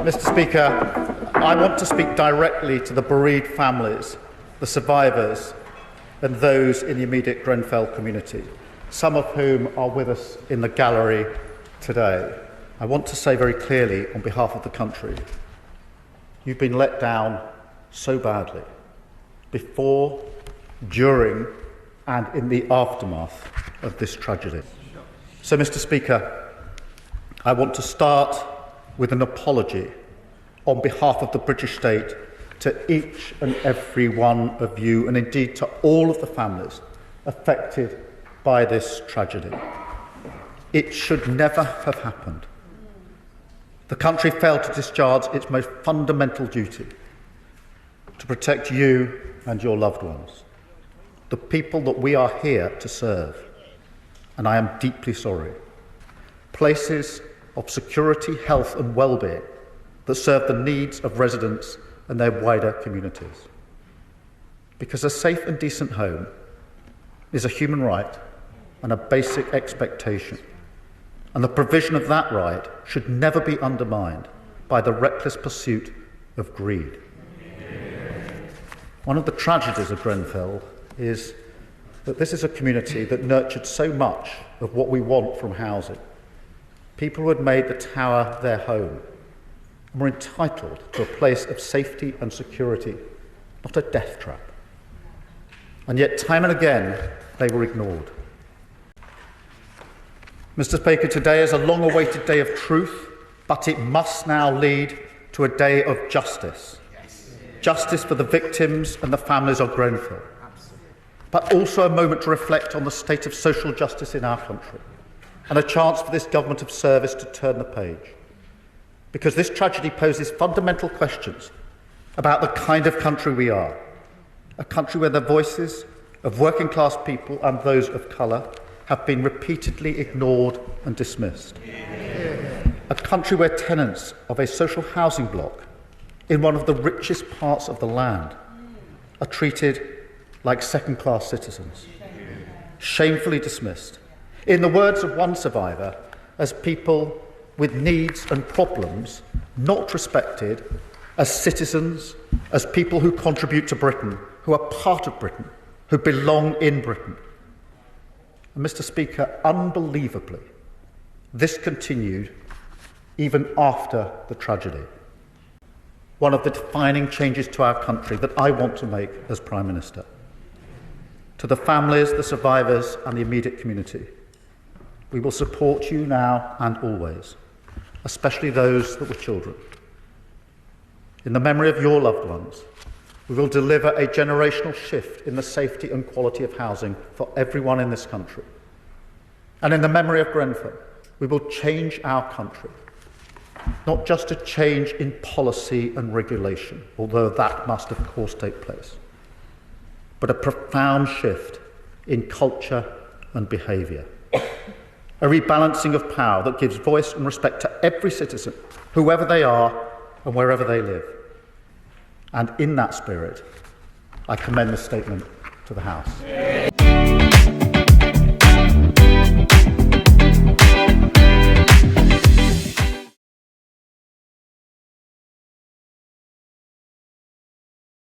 Mr. Speaker, I want to speak directly to the bereaved families, the survivors, and those in the immediate Grenfell community, some of whom are with us in the gallery today. I want to say very clearly on behalf of the country, you've been let down so badly before, during, and in the aftermath of this tragedy. So, Mr. Speaker, I want to start with an apology on behalf of the British state to each and every one of you, and indeed to all of the families affected by this tragedy. It should never have happened. The country failed to discharge its most fundamental duty to protect you and your loved ones, the people that we are here to serve, and I am deeply sorry. Places of security, health and well-being that serve the needs of residents and their wider communities. Because a safe and decent home is a human right and a basic expectation, and the provision of that right should never be undermined by the reckless pursuit of greed. One of the tragedies of Grenfell is that this is a community that nurtured so much of what we want from housing. People who had made the tower their home and were entitled to a place of safety and security, not a death trap. And yet, time and again, they were ignored. Mr. Speaker, today is a long-awaited day of truth, but it must now lead to a day of justice. Yes. Justice for the victims and the families of Grenfell, but also a moment to reflect on the state of social justice in our country, and a chance for this government of service to turn the page. Because this tragedy poses fundamental questions about the kind of country we are, a country where the voices of working class people and those of colour have been repeatedly ignored and dismissed. A country where tenants of a social housing block in one of the richest parts of the land are treated like second-class citizens, shamefully dismissed, in the words of one survivor, as people with needs and problems not respected as citizens, as people who contribute to Britain, who are part of Britain, who belong in Britain. And Mr. Speaker, unbelievably, this continued even after the tragedy. One of the defining changes to our country that I want to make as Prime Minister. To the families, the survivors and the immediate community, we will support you now and always, especially those that were children. In the memory of your loved ones, we will deliver a generational shift in the safety and quality of housing for everyone in this country. And in the memory of Grenfell, we will change our country, not just a change in policy and regulation, although that must of course take place, but a profound shift in culture and behaviour. A rebalancing of power that gives voice and respect to every citizen, whoever they are and wherever they live. And in that spirit, I commend this statement to the House.